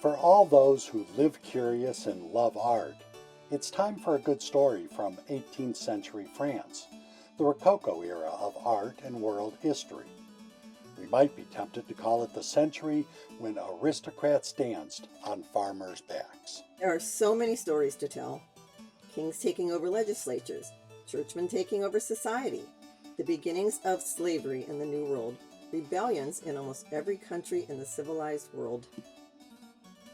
For all those who live curious and love art, it's time for a good story from 18th century France, the Rococo era of art and world history. We might be tempted to call it the century when aristocrats danced on farmers' backs. There are so many stories to tell. Kings taking over legislatures, churchmen taking over society, the beginnings of slavery in the New World, rebellions in almost every country in the civilized world.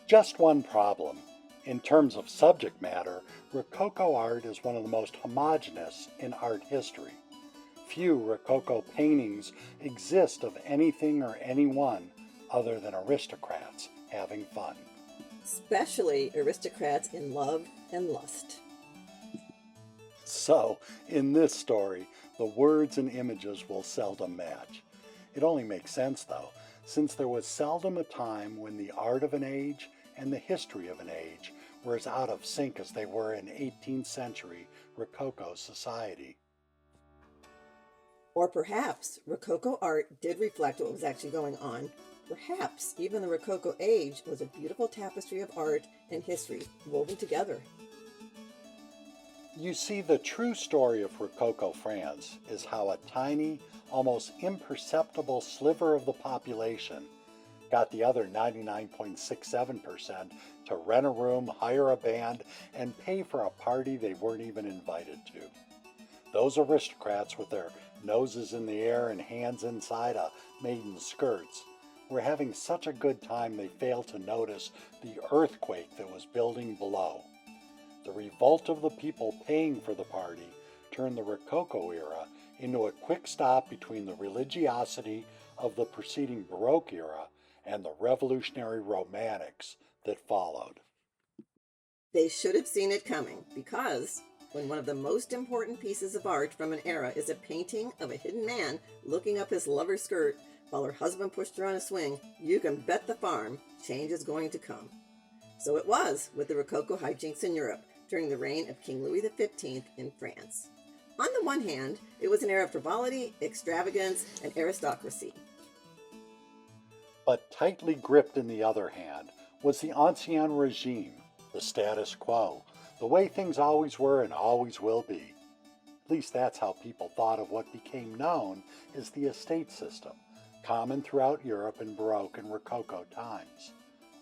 Just one problem. In terms of subject matter, Rococo art is one of the most homogeneous in art history. Few Rococo paintings exist of anything or anyone other than aristocrats having fun. Especially aristocrats in love and lust. So, in this story, the words and images will seldom match. It only makes sense, though, since there was seldom a time when the art of an age and the history of an age were as out of sync as they were in 18th century Rococo society. Or perhaps Rococo art did reflect what was actually going on. Perhaps even the Rococo age was a beautiful tapestry of art and history woven together. You see, the true story of Rococo France is how a tiny, almost imperceptible sliver of the population got the other 99.67% to rent a room, hire a band, and pay for a party they weren't even invited to. Those aristocrats with their noses in the air and hands inside a maiden's skirts were having such a good time they failed to notice the earthquake that was building below. The revolt of the people paying for the party turned the Rococo era into a quick stop between the religiosity of the preceding Baroque era and the revolutionary romantics that followed. They should have seen it coming because when one of the most important pieces of art from an era is a painting of a hidden man looking up his lover's skirt while her husband pushed her on a swing, you can bet the farm change is going to come. So it was with the Rococo hijinks in Europe during the reign of King Louis XV in France. On the one hand, it was an era of frivolity, extravagance, and aristocracy. But tightly gripped in the other hand was the ancien regime, the status quo, the way things always were and always will be. At least that's how people thought of what became known as the estate system, common throughout Europe in Baroque and Rococo times.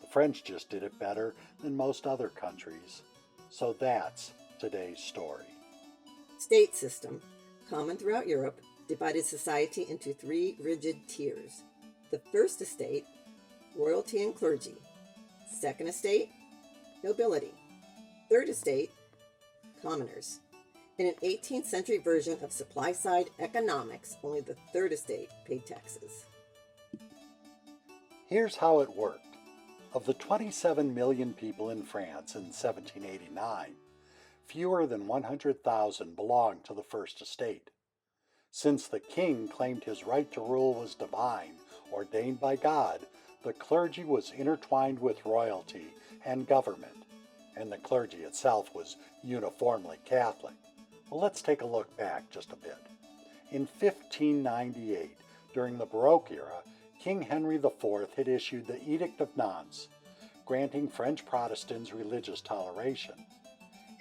The French just did it better than most other countries. So that's today's story. State system, common throughout Europe, divided society into three rigid tiers. The first estate, royalty and clergy. Second estate, nobility. Third estate, commoners. In an 18th century version of supply-side economics, only the third estate paid taxes. Here's how it worked. Of the 27 million people in France in 1789, fewer than 100,000 belonged to the first estate. Since the king claimed his right to rule was divine, ordained by God, the clergy was intertwined with royalty and government, and the clergy itself was uniformly Catholic. Well, let's take a look back just a bit. In 1598, during the Baroque era, King Henry IV had issued the Edict of Nantes, granting French Protestants religious toleration.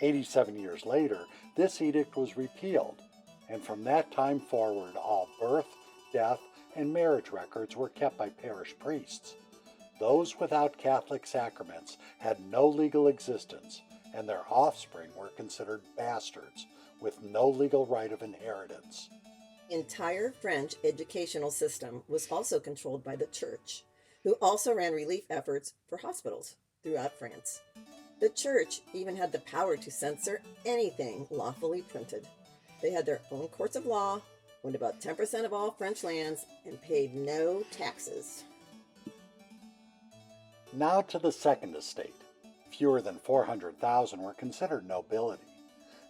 87 years later, this edict was repealed, and from that time forward, all birth, death, and marriage records were kept by parish priests. Those without Catholic sacraments had no legal existence, and their offspring were considered bastards with no legal right of inheritance. The entire French educational system was also controlled by the church, who also ran relief efforts for hospitals throughout France. The church even had the power to censor anything lawfully printed. They had their own courts of law, owned about 10% of all French lands, and paid no taxes. Now to the second estate. Fewer than 400,000 were considered nobility.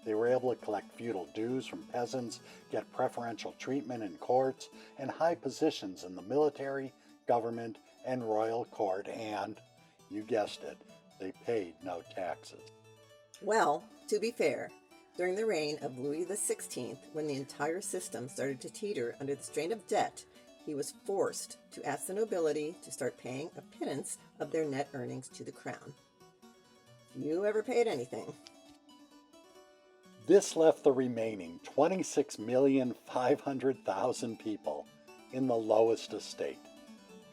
They were able to collect feudal dues from peasants, get preferential treatment in courts, and high positions in the military, government, and royal court, and, you guessed it, they paid no taxes. Well, to be fair, during the reign of Louis XVI, when the entire system started to teeter under the strain of debt, he was forced to ask the nobility to start paying a pittance of their net earnings to the crown. Few ever paid anything. This left the remaining 26,500,000 people in the lowest estate,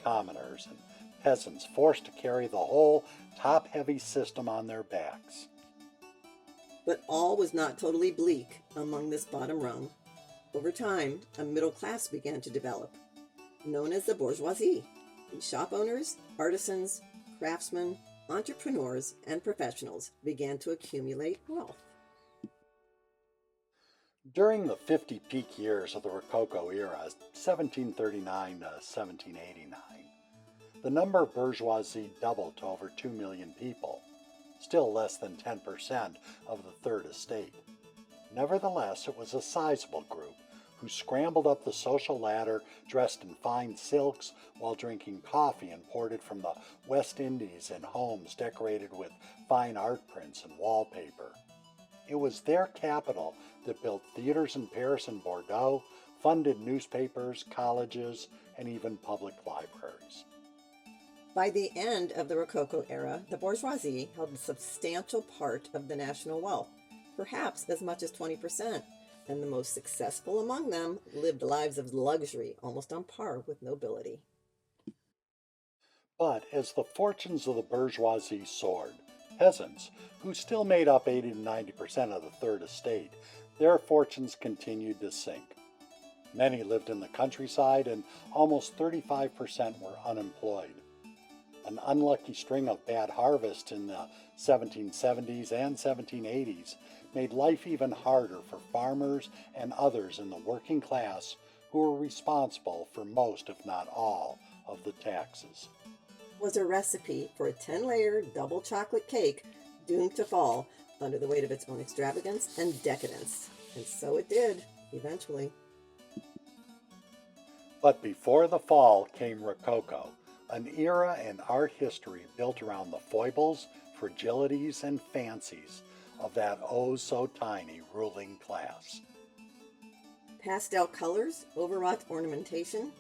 commoners and peasants forced to carry the whole top-heavy system on their backs. But all was not totally bleak among this bottom rung. Over time, a middle class began to develop, known as the bourgeoisie. Shop owners, artisans, craftsmen, entrepreneurs, and professionals began to accumulate wealth. During the 50 peak years of the Rococo era, 1739 to 1789, the number of bourgeoisie doubled to over 2 million people, still less than 10% of the Third Estate. Nevertheless, it was a sizable group who scrambled up the social ladder dressed in fine silks while drinking coffee imported from the West Indies in homes decorated with fine art prints and wallpaper. It was their capital that built theaters in Paris and Bordeaux, funded newspapers, colleges, and even public libraries. By the end of the Rococo era, the bourgeoisie held a substantial part of the national wealth, perhaps as much as 20%, and the most successful among them lived lives of luxury almost on par with nobility. But as the fortunes of the bourgeoisie soared, peasants, who still made up 80 to 90% of the Third Estate, their fortunes continued to sink. Many lived in the countryside and almost 35% were unemployed. An unlucky string of bad harvests in the 1770s and 1780s made life even harder for farmers and others in the working class who were responsible for most, if not all, of the taxes. Was a recipe for a 10-layer double chocolate cake doomed to fall under the weight of its own extravagance and decadence. And so it did, eventually. But before the fall came Rococo, an era in art history built around the foibles, fragilities, and fancies of that oh-so-tiny ruling class. Pastel colors, overwrought ornamentation,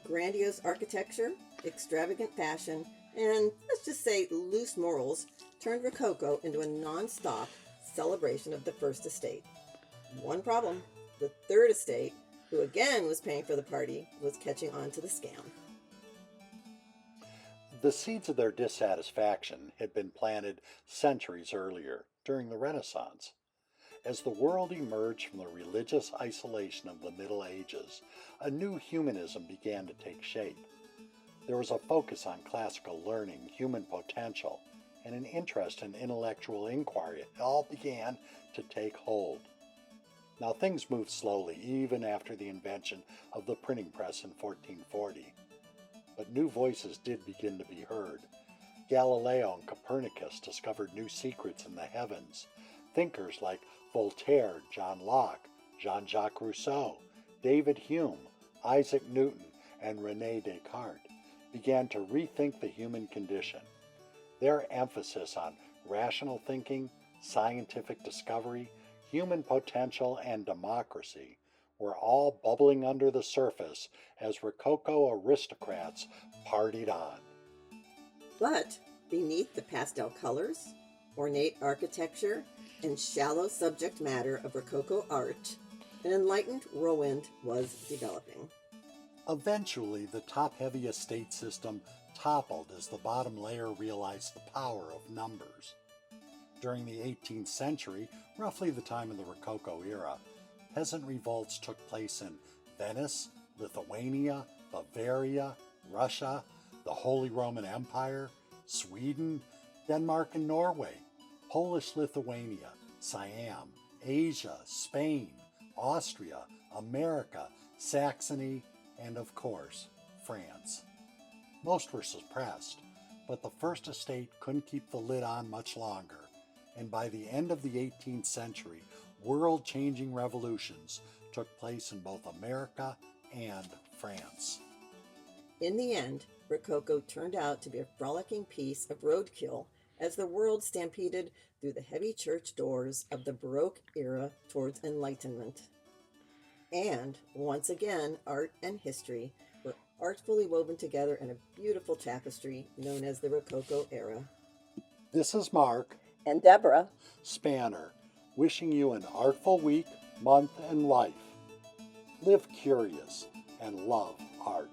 grandiose architecture, extravagant fashion, and let's just say loose morals turned Rococo into a non-stop celebration of the First Estate. One problem: the Third Estate, who again was paying for the party, was catching on to the scam. The seeds of their dissatisfaction had been planted centuries earlier, during the Renaissance. As the world emerged from the religious isolation of the Middle Ages, a new humanism began to take shape. There was a focus on classical learning, human potential, and an interest in intellectual inquiry. It all began to take hold. Now things moved slowly, even after the invention of the printing press in 1440. But new voices did begin to be heard. Galileo and Copernicus discovered new secrets in the heavens. Thinkers like Voltaire, John Locke, Jean-Jacques Rousseau, David Hume, Isaac Newton, and René Descartes began to rethink the human condition. Their emphasis on rational thinking, scientific discovery, human potential, and democracy were all bubbling under the surface as Rococo aristocrats partied on. But beneath the pastel colors, ornate architecture, and shallow subject matter of Rococo art, an enlightened whirlwind was developing. Eventually, the top-heavy estate system toppled as the bottom layer realized the power of numbers. During the 18th century, roughly the time of the Rococo era, peasant revolts took place in Venice, Lithuania, Bavaria, Russia, the Holy Roman Empire, Sweden, Denmark and Norway, Polish Lithuania, Siam, Asia, Spain, Austria, America, Saxony, and of course, France. Most were suppressed, but the First Estate couldn't keep the lid on much longer, and by the end of the 18th century, world-changing revolutions took place in both America and France. In the end, Rococo turned out to be a frolicking piece of roadkill as the world stampeded through the heavy church doors of the Baroque era towards Enlightenment. And once again, art and history were artfully woven together in a beautiful tapestry known as the Rococo era. This is Mark And Deborah. Spanner, wishing you an artful week, month, and life. Live curious and love art.